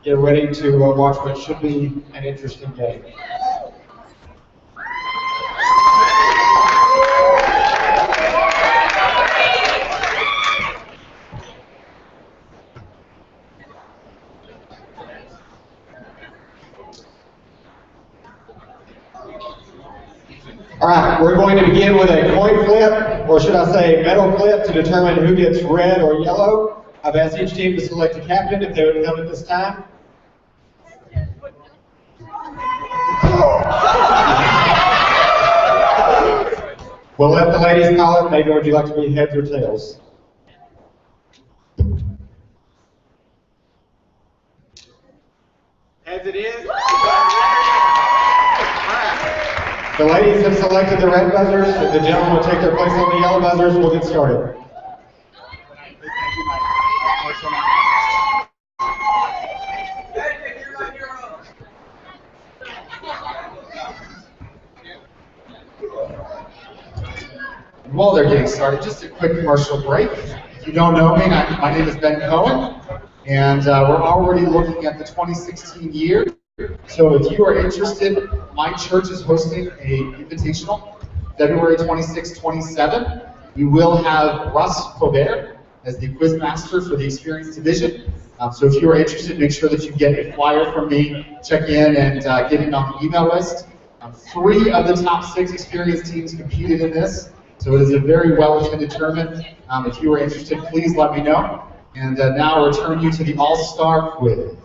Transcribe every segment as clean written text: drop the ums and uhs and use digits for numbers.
get ready to watch what should be an interesting game. All right, we're going to begin with a coin flip, or should I say metal flip, to determine who gets red or yellow. I've asked each team to select a captain if they would come at this time. We'll let the ladies call it. Maybe would you like to be heads or tails? Heads it is. The ladies have selected the red buzzers. If the gentlemen will take their place on the yellow buzzers, we'll get started. While they're getting started, just a quick commercial break. If you don't know me, my name is Ben Cohen, and we're already looking at the 2016 year. So if you are interested, my church is hosting an invitational, February 26, 27. We will have Russ Colbert as the quiz master for the Experience Division. So if you are interested, make sure that you get a flyer from me, check in, and get in on the email list. 3 of the top 6 Experience teams competed in this, so it is a very well-attended tournament. If you are interested, please let me know. And now I'll return you to the All-Star Quiz.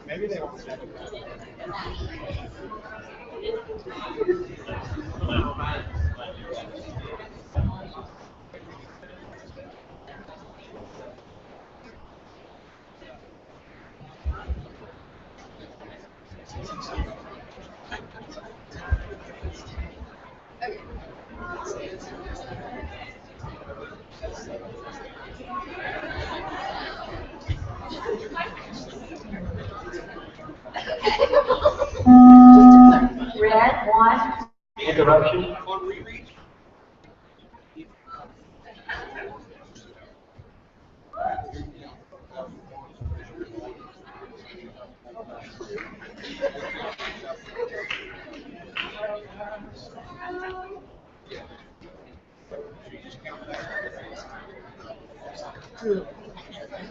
Maybe they won't stand it. Red, 1. Interruption.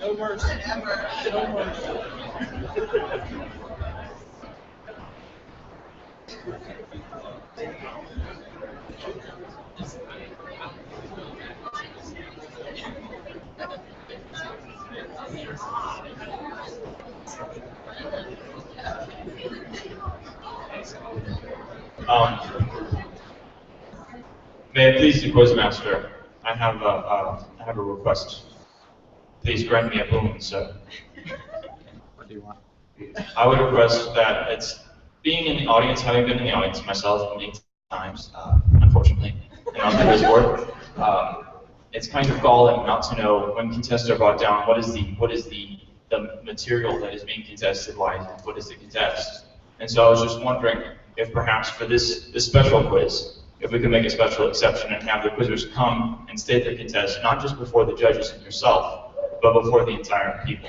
No mercy. No mercy. May it please the Quizmaster, I have a request. Please grant me a boon, sir. What do you want? I would request that it's being in the audience, having been in the audience myself many times, unfortunately, and on the quiz board, it's kind of galling not to know when contests are brought down what is the material that is being contested, what is the contest. And so I was just wondering if perhaps for this special quiz, if we could make a special exception and have the quizzers come and state their contest, not just before the judges and yourself, but before the entire people.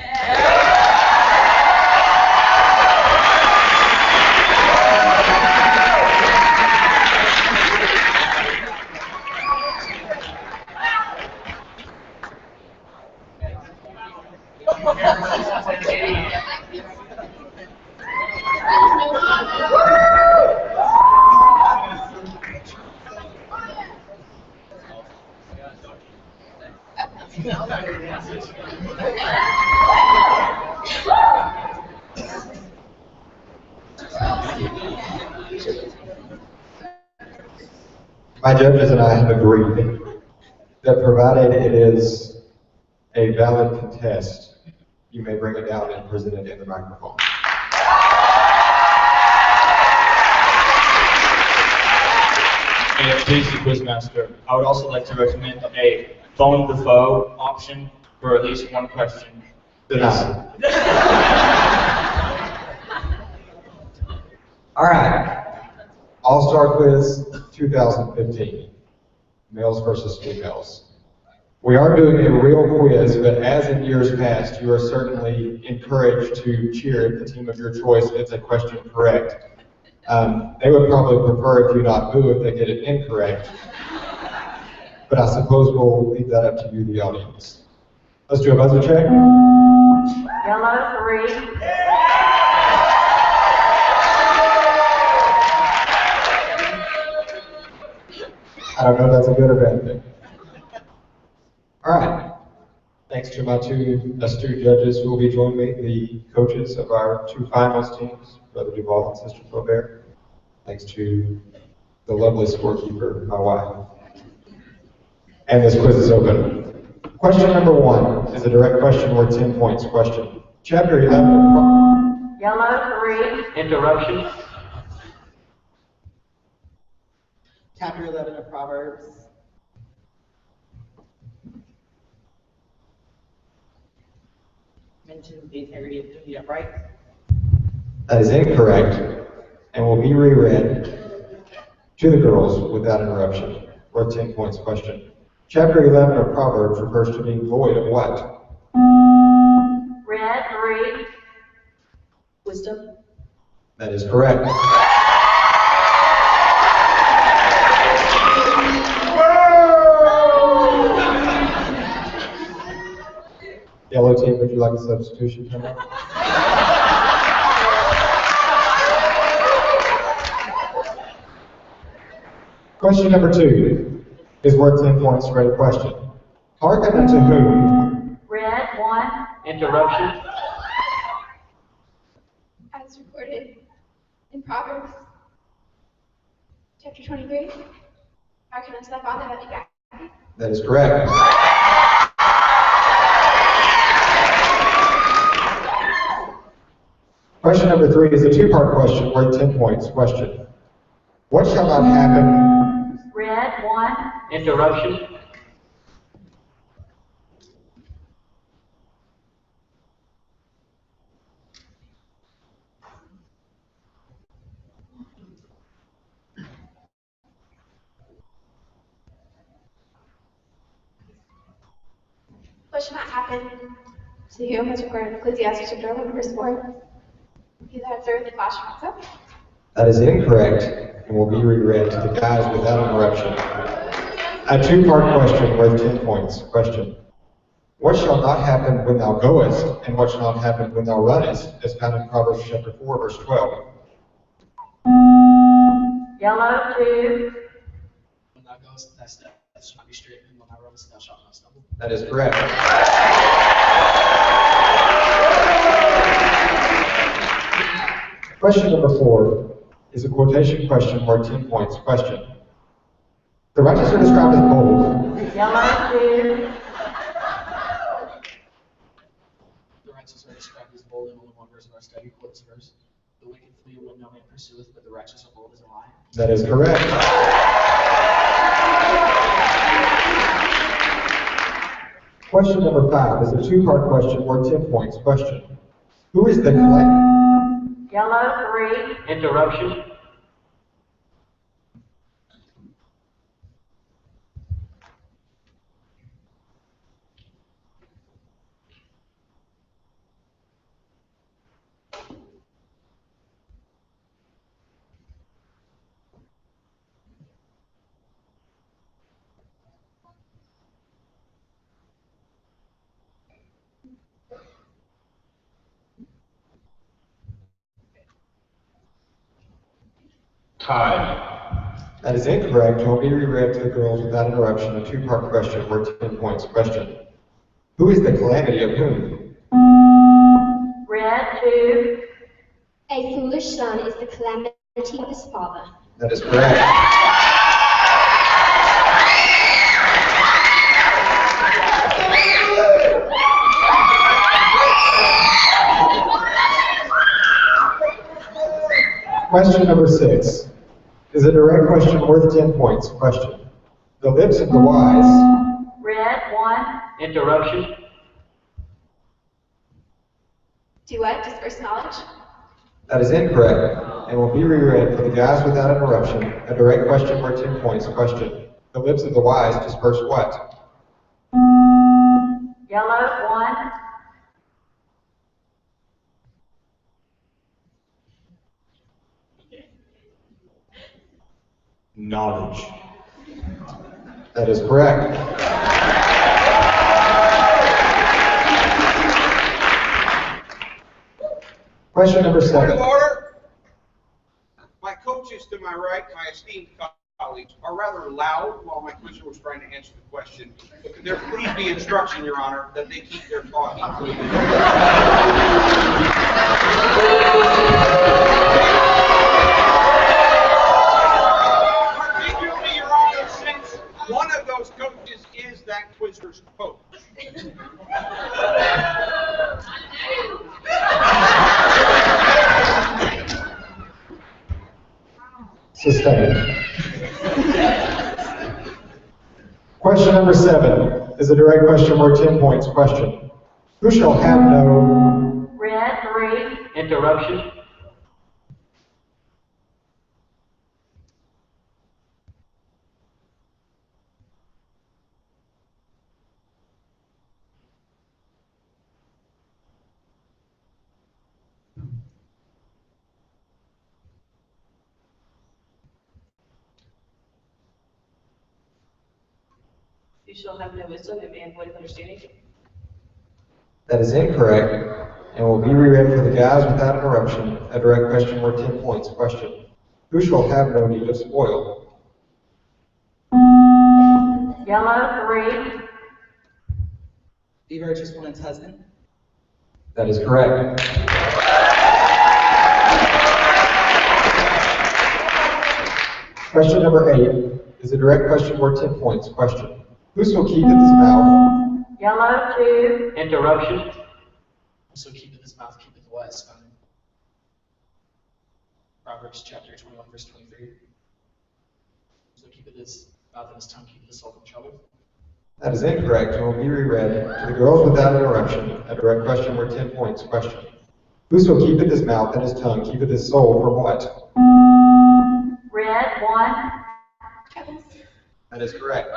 My judges and I have agreed that provided it is a valid contest, you may bring it down and present it in the microphone. And please, the Quizmaster, I would also like to recommend a phone the foe option for at least one question. Denied. All right. All-Star Quiz 2015. Males versus females. We are doing a real quiz, but as in years past, you are certainly encouraged to cheer if the team of your choice gets a question correct. They would probably prefer if you not boo if they get it incorrect. But I suppose we'll leave that up to you, the audience. Let's do a buzzer check. Yellow 3. I don't know if that's a good or bad thing. All right. Thanks to my two astute judges who will be joining me, the coaches of our two finals teams, Brother Duval and Sister Flaubert. Thanks to the lovely scorekeeper, my wife. And this quiz is open. Question number 1 is a direct question worth 10 points. Question. Chapter 11. Yellow 3. Interruption. Chapter 11 of Proverbs. Mentions the integrity of doing the upright. That is incorrect and will be reread to the girls without interruption. Worth 10 points. Question. Chapter 11 of Proverbs refers to being void of what? Red 3. Wisdom. That is correct. Yellow team, would you like a substitution time out? Question number 2 is worth 10 points for a question. Hearken unto whom? Red 1. Interruption. As recorded in Proverbs chapter 23. Hearken unto thy father that begat thee. That is correct. Question number 3 is a two-part question worth 10 points. Question. What shall not happen? Red 1. Interruption. What shall not happen to whom as recorded in Ecclesiastes chapter 11 verse 4? He that observeth the flash of himself. That is incorrect and will be reread to the guys without interruption. A two-part question worth 10 points. Question. What shall not happen when thou goest, and what shall not happen when thou runnest, as found in Proverbs chapter 4, verse 12? Yellow 2. When thou goest, thy steps shall be straight, and when thou runnest, thou shalt not stumble. That is correct. Question number 4 is a quotation question worth 10 points. Question. The righteous are described as bold. Yellow 2. The righteous are described as bold in only one verse of our study. Quote this verse. The wicked flee when no man pursueth, but the righteous are bold as a lion. That is correct. Question number 5 is a two-part question worth 10 points. Question. Who is the Yellow 3. Interruption. Time. That is incorrect. Will be reread to the girls without interruption. A two-part question worth 10 points. Question. Who is the calamity of whom? Red 2. A foolish son is the calamity of his father. That is correct. Question number 6 is a direct question worth 10 points. Question. The lips of the wise. Red, 1. Interruption. Do what? Disperse knowledge? That is incorrect and will be reread for the guys without interruption. A direct question worth 10 points. Question. The lips of the wise disperse what? Yellow, 1. Knowledge. That is correct. Question number Point of 7. order. My coaches to my right, my esteemed colleagues, are rather loud while my quizzer was trying to answer the question. Could there please be instruction, Your Honor, that they keep their talking? Particularly, Your Honor, since one of those coaches is that quizzer's coach. Sustained. Question number 7 is a direct question worth 10 points. Question. Who shall have no... Red, 3. Interruption. You shall have no wisdom and man void of understanding. That is incorrect and will be reread for the guys without interruption. A direct question worth 10 points. Question. Who shall have no need of spoil? Yellow, 3. Be virtuous woman's husband. That is correct. Question number 8 is a direct question worth 10 points. Question. Whoso keepeth his mouth. Yellow, 2. Interruption. So keepeth his mouth, keepeth wise. Proverbs chapter 21, verse 23. So keepeth his mouth and his tongue, keepeth his soul from trouble. That is incorrect and will be reread to the girls without interruption. A direct question worth 10 points. Question. Whoso keepeth his mouth and his tongue keepeth his soul from what? Red, 1. That is correct.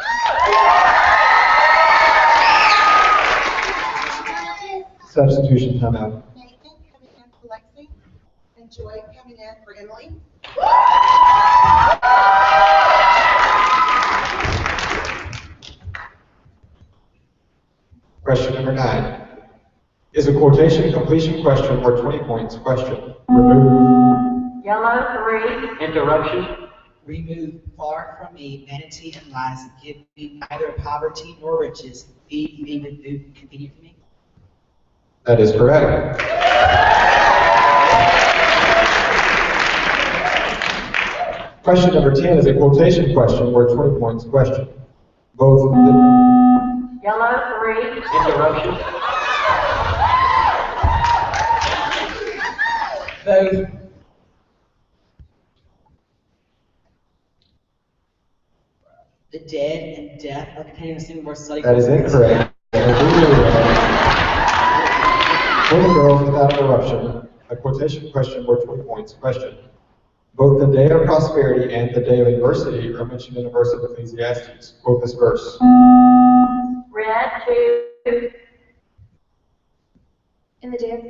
Substitution timeout. Nathan coming in for Lexi, and Joy coming in for Emily. Question number 9 is a quotation completion question worth 20 points. Question. Remove. Yellow, 3. Interruption. Remove far from me vanity and lies, and give me neither poverty nor riches. Feed me with food convenient for me. That is correct. Question number 10 is a quotation question worth 20 points. Question. Both the... Yellow, 3. Interruption. Both the dead and death are contained in a single verse. That is incorrect. For the girls without interruption, a quotation question worth 20 points. Question. Both the day of prosperity and the day of adversity are mentioned in the verse of Ecclesiastes. Quote this verse. Red, 2. In the day of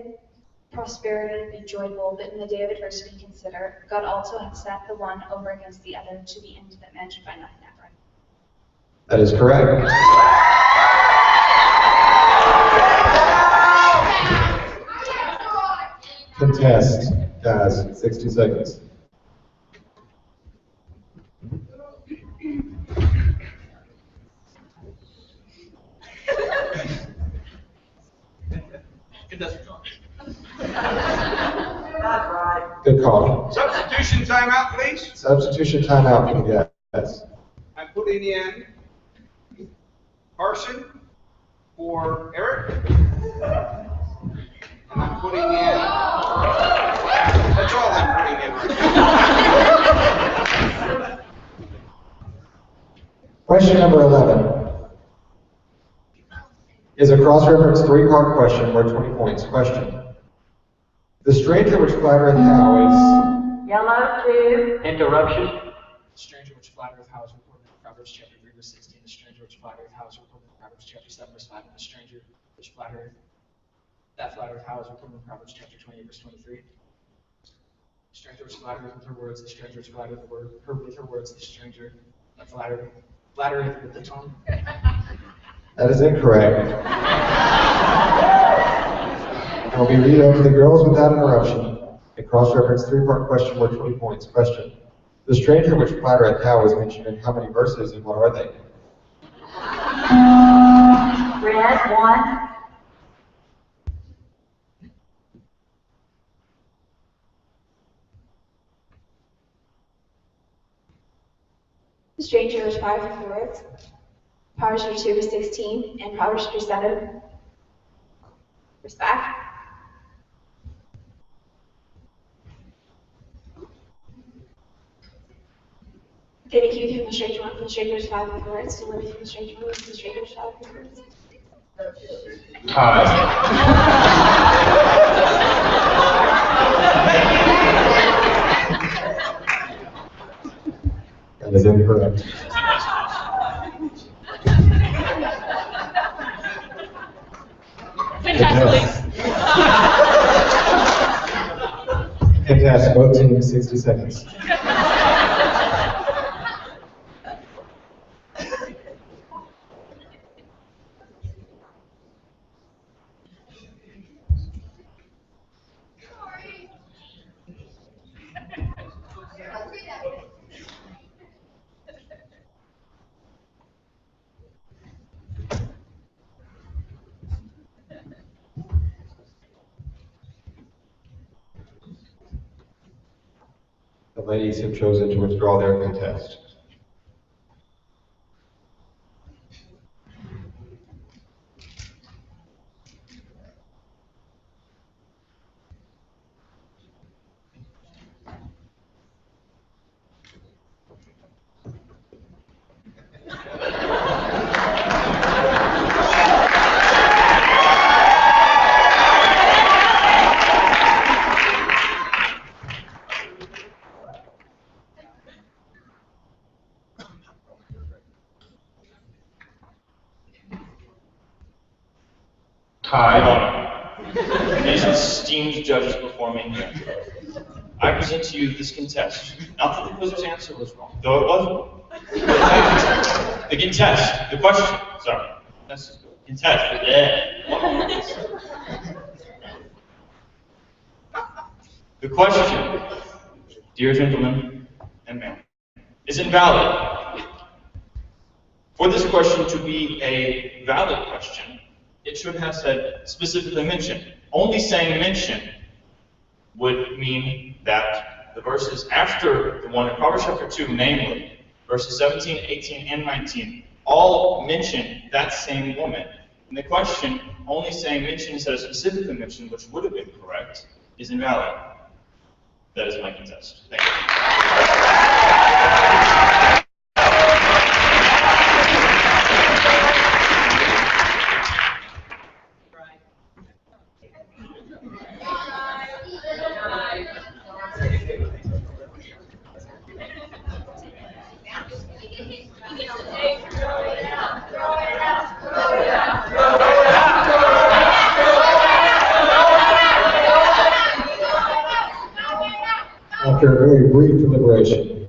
prosperity be joyful, but in the day of adversity consider. God also hath set the one over against the other, to the end that man should find nothing ever. That is correct. Contest, guys, 60 seconds. Good call. Substitution timeout, please. Substitution timeout for the guys. I'm putting in Carson for Eric. And I'm putting in, that's all I'm putting in right now. Question number 11 is a cross-reference three-part question worth 20 points. Question. The stranger which flattereth how is... Yellow 2. Interruption. The stranger which flattereth how is reported in Proverbs chapter 3 verse 16. The stranger which flattereth how is reported in Proverbs chapter 7 verse 5. And the stranger which flattereth how is reported in Proverbs chapter 28 verse 23. The stranger which flattereth with her words, the stranger which flattereth her with her words, the stranger that flattereth with the tongue. That is incorrect. I'll be read over the girls without interruption. A cross-reference three-part question worth 20 points. Question. The stranger which flattereth how is mentioned in how many verses and what are they? Red 1. The stranger which flattereth with words. Proverbs chapter 2 verse 16 and Proverbs chapter 7 verse 5. Take a cue from the stranger one, from the stranger which flattereth with words, deliver from the stranger one, from the stranger which flattereth with words. That is incorrect. Fantastic. Fantastic. Both teams, 60 seconds. The ladies have chosen to withdraw their contest. These esteemed judges before me here. I present to you this contest. Not that the quizzer's answer was wrong, though it was wrong. The contest, the question, sorry. Contest, The question, dear gentlemen and ma'am, is invalid. For this question to be a valid question, it should have said specifically mention. Only saying mention would mean that the verses after the one in Proverbs chapter 2, namely verses 17, 18, and 19, all mention that same woman. And the question, only saying mention instead of specifically mention, which would have been correct, is invalid. That is my contest. Thank you. After a very brief deliberation,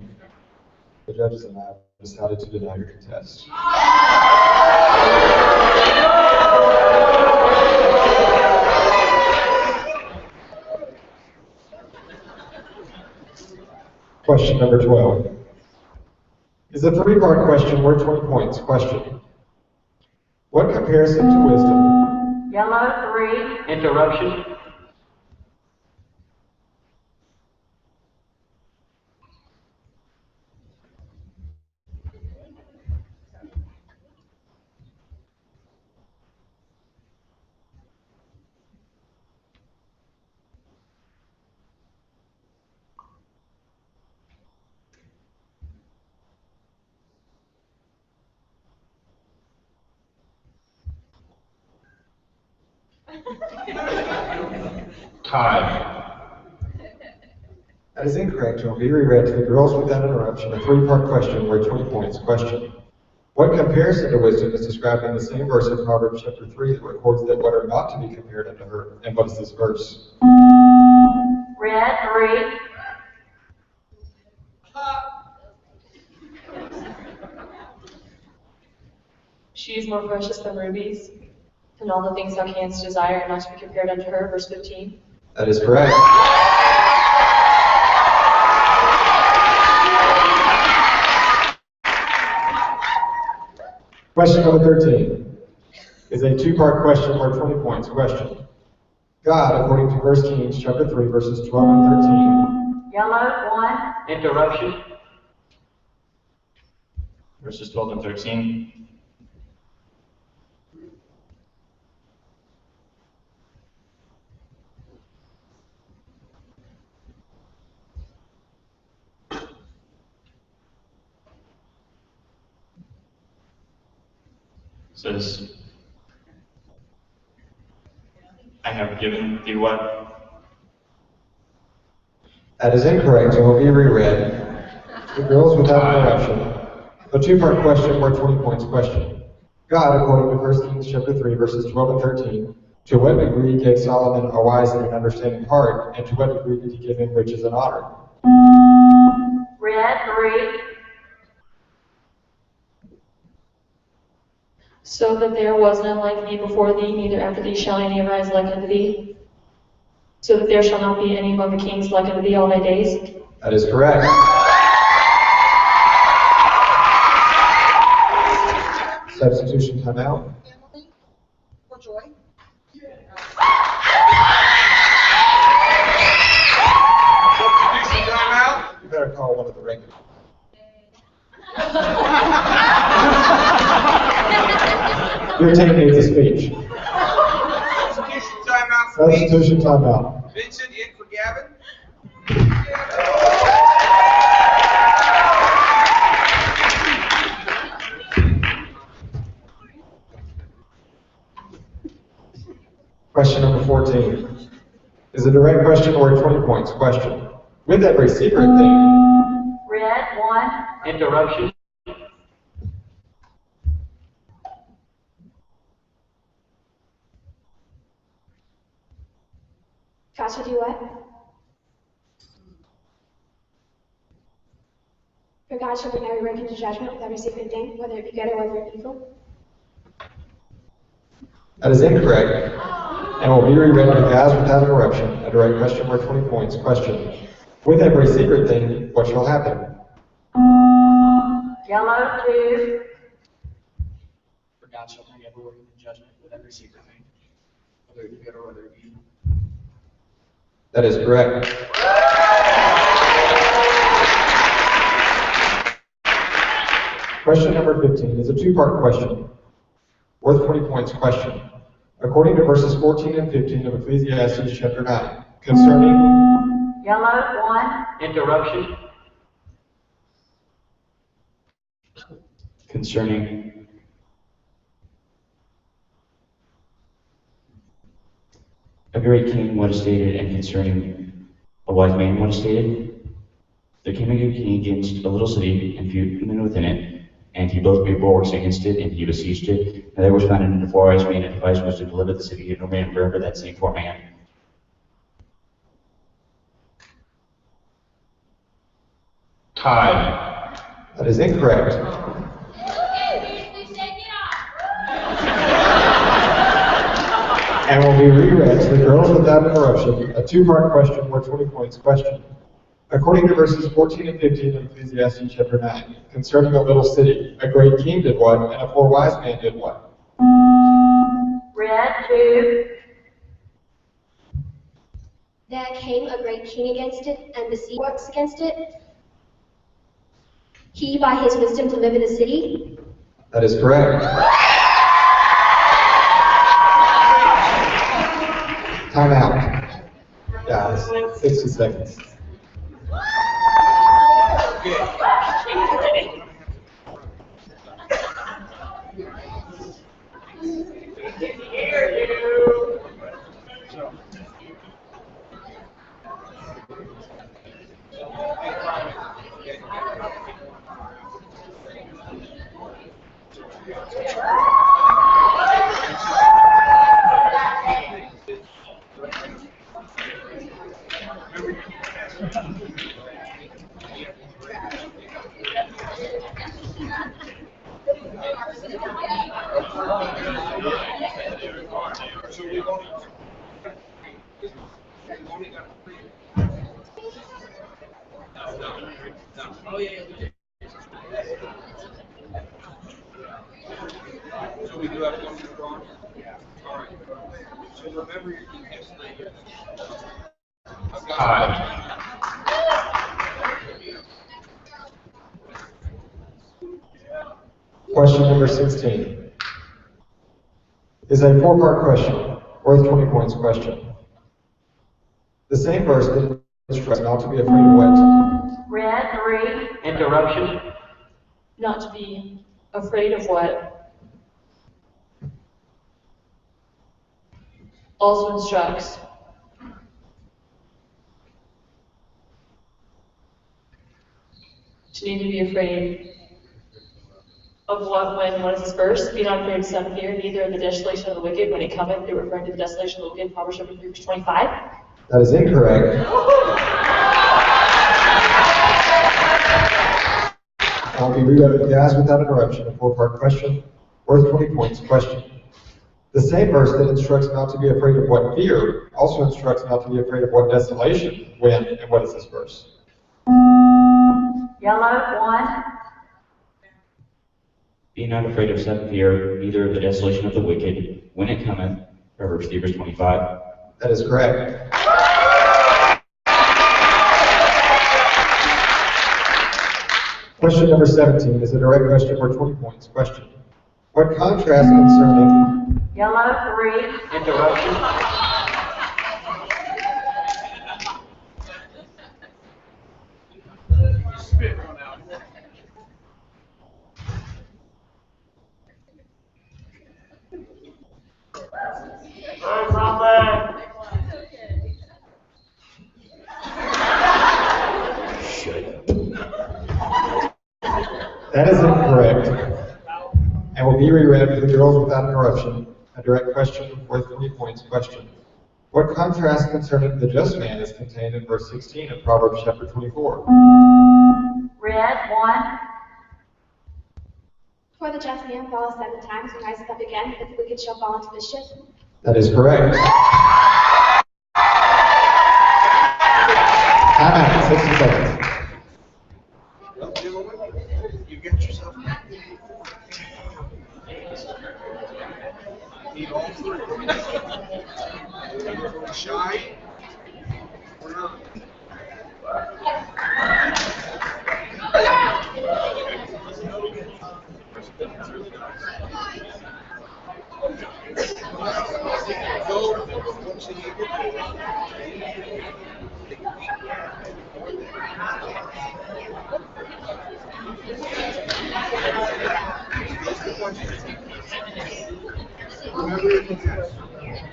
the judges and I have decided to deny your contest. Question number 12 is a three-part question worth 20 points. Question. What comparison to wisdom? Yellow 3. Interruption. Time. That is incorrect and will be reread to the girls without interruption. A three-part question worth 20 points. Question. What comparison to wisdom is described in the same verse of Proverbs chapter 3 that records that what are not to be compared unto her? And what is this verse? Red, 3. She is more precious than rubies, and all the things thou canst desire are not to be compared unto her. Verse 15. That is correct. Question number 13 is a two-part question worth 20 points. Question. God, according to 1 Kings chapter 3, verses 12 and 13. Yellow, 1. Interruption. Verses 12 and 13. Says, I have given thee what? That is incorrect and will be reread. The girls without interruption. A two-part question worth 20 points. Question. God, according to 1 Kings chapter 3, verses 12 and 13, to what degree gave Solomon a wise and an understanding heart, and to what degree did he give him riches and honor? Red, 3. So that there was none like thee before thee, neither after thee shall any arise like unto thee. So that there shall not be any among the kings like unto thee all thy days. That is correct. Substitution timeout. Emily or Joy? Substitution timeout. You better call one of the regulars. Your team needs a speech. Substitution timeout for Vincent. Substitution timeout. Vincent in for Gavin. Question number 14 is a direct question worth 20 points. Question. With every secret thing. Red, 1. Interruption. God shall do what? For God shall bring every work into judgment with every secret thing, whether it be good or whether it be evil. That is incorrect and will be reread to guys without interruption. A direct question worth 20 points. Question. With every secret thing, what shall happen? Yellow, 2. For God shall bring every work into judgment with every secret thing, whether it be good or whether it be evil. That is correct. Question number 15 is a two-part question worth 20 points. Question. According to verses 14 and 15 of Ecclesiastes chapter 9, concerning Yellow, 1. Interruption. Concerning a great king, what is stated, and concerning a wise man, what is stated? There came a good king against a little city, and few men within it, and he built great bulwarks against it, and he besieged it. And there was found in the four wise men, and devised was to deliver the city, and no man remembered that same poor man. time. That is incorrect. And will be reread to the girls without interruption. A two-part question worth 20 points. Question. According to verses 14 and 15 of Ecclesiastes chapter 9, concerning a little city, a great king did what, and a poor wise man did what? Red, 2. There came a great king against it, and besieged works against it. He by his wisdom delivered the city. That is correct. Time out. Guys, 60 seconds. So we've only got three. Oh, yeah. So we do have one more drawn? Yeah. All right. So remember your key yesterday. I've got Question number 16 is a four-part question, worth 20 points question. The same verse that instructs not to be afraid of what? Red 3. Interruption. Not to be afraid of what? Also instructs. To need to be afraid of what, when, what is this verse? Be not afraid of son of fear, neither of the desolation of the wicked when it cometh. They're referring to the desolation of the wicked, Proverbs chapter 3, verse 25. That is incorrect. I'll be reread with gas without interruption, a four-part question, worth 20 points question. The same verse that instructs not to be afraid of what fear also instructs not to be afraid of what desolation, when, and what is this verse? Yellow 1. Be not afraid of sudden fear, neither of the desolation of the wicked, when it cometh. Proverbs 3, verse 25. That is correct. Question number 17 is a direct question for 20 points. Question. What contrast concerning Yellow 3. Interruption. spit run out. That is incorrect, and will be reread for the girls without interruption. A direct question worth 20 points. Question. What contrast concerning the just man is contained in verse 16 of Proverbs chapter 24? Red 1. For the just man falleth 7 times and riseth up again, but the wicked shall fall into mischief. That is correct. Time out, 60 seconds. Well, gentlemen, you get yourself. Need all three. Shy or not? Go once you get remember your test. Okay?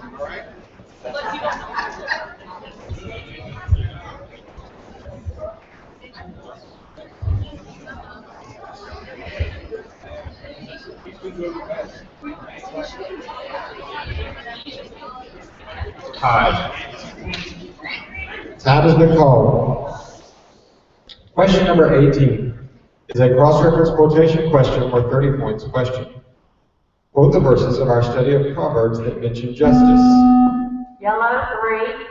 All right? Time has been called. Question number 18 is a cross-reference quotation question worth 30 points. Question. Quote the verses of our study of Proverbs that mention justice. Yellow 3.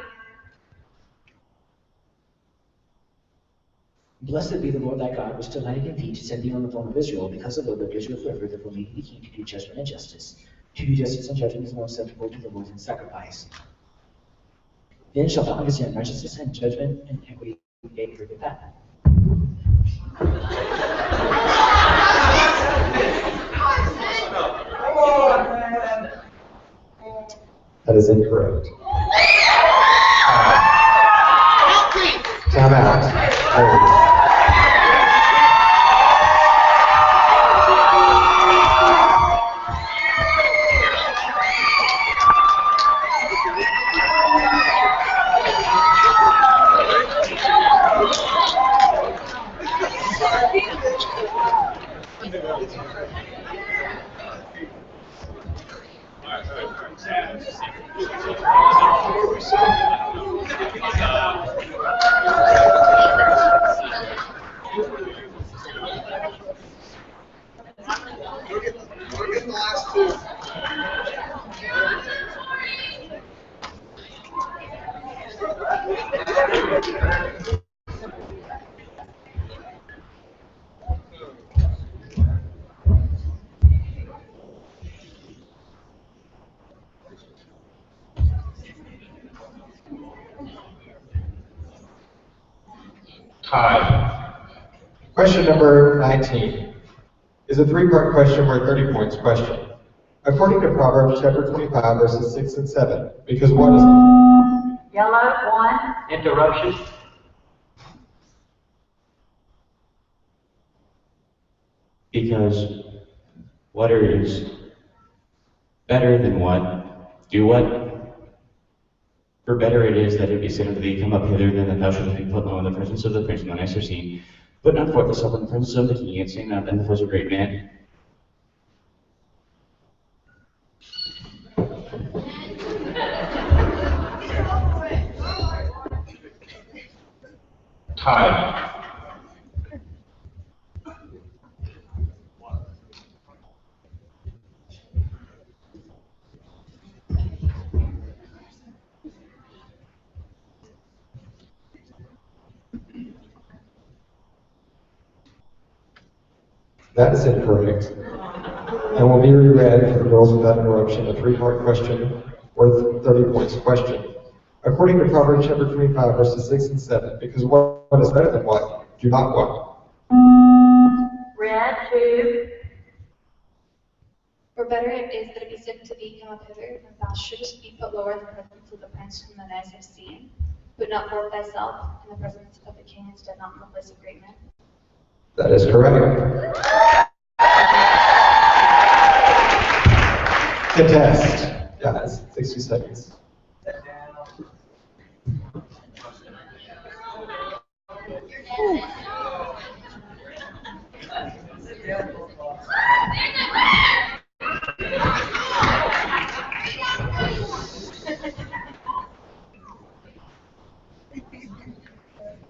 Blessed be the Lord thy God, which delighted in thee to set thee on the throne of Israel, because the Lord loved Israel forever, therefore made thee king to do judgment and justice. To do justice and judgment is more acceptable to the Lord than sacrifice. Then shalt thou understand righteousness and judgment and equity, yea, perfect that. That is incorrect. Time out. Look at the last two. Tied. Question number 19 is a three-part question worth 30 points question. According to Proverbs chapter 25, verses 6 and 7, because what is Yellow, 1. Interruption. Because what is better than what? Do what? For better it is that it be said unto thee, come up hither, than that thou shouldst be put low in the presence of the prince, and the nicer seen. Put not forth thyself in the presence of the king, and say not in the face of a great man. tied? That is incorrect. And will be reread for the rules without interruption, a three-part question worth 30 points question. According to Proverbs chapter 25, verses 6 and 7, because what is better than what? Do not what? Red, 2. For better it is that it be said to thee, come up hither, than thou shouldest be put lower in the presence of the prince whom thine eyes have seen. Put not forth thyself in the presence of the king, and stand not in the place of great men. That is correct. Contest. Guys, 60 seconds.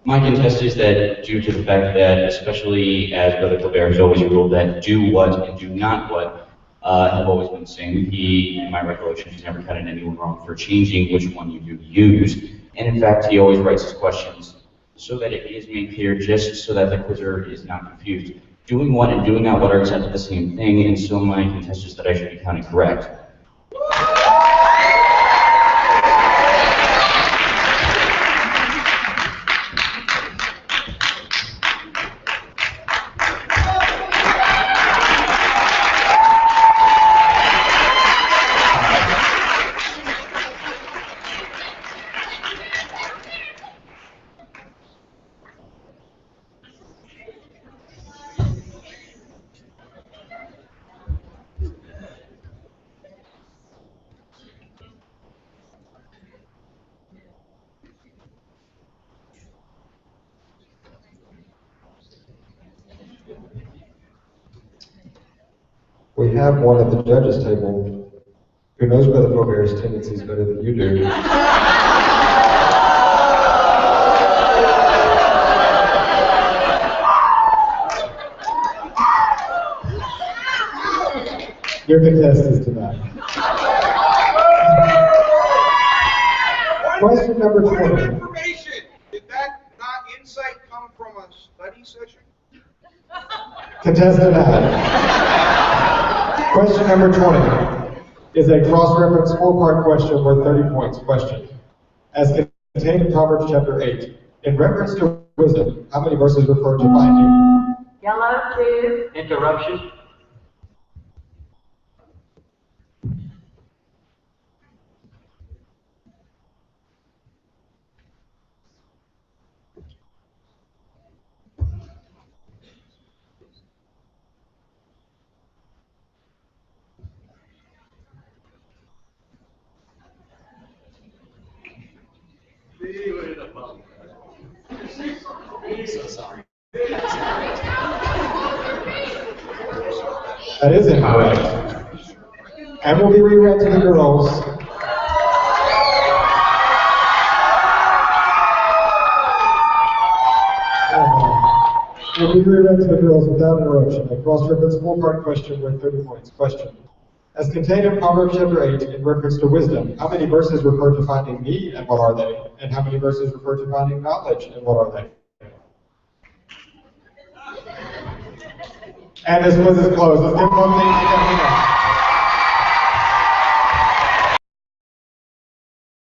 My contest is that due to the fact that, especially as Brother Colbert has always ruled that do what and do not what have always been the same, he, in my recollection, has never cutted anyone wrong for changing which one you do use. And in fact, he always writes his questions so that it is made clear, just so that the quizzer is not confused. Doing what and doing not what are exactly the same thing, and so my contest is that I should be counted correct. We have one at the judges' table who knows Brother Colbert's tendencies better than you do. Your contest is denied. Question number 20. Information. Did that not insight come from a study session? Contest denied. Question number 20 is a cross-reference four-part question worth 30 points question. As contained in Proverbs chapter 8, in reference to wisdom, how many verses refer to finding? Yellow, 2. Interruption. I'm so sorry. That is incorrect. And will be reread to the girls. Will be reread to the girls without interruption. A cross-reference four-part question worth 30 points. Question. As contained in Proverbs chapter 8 in reference to wisdom, how many verses refer to finding need and what are they? And how many verses refer to finding knowledge and what are they? And this quiz is closed. Let's give them one thing together.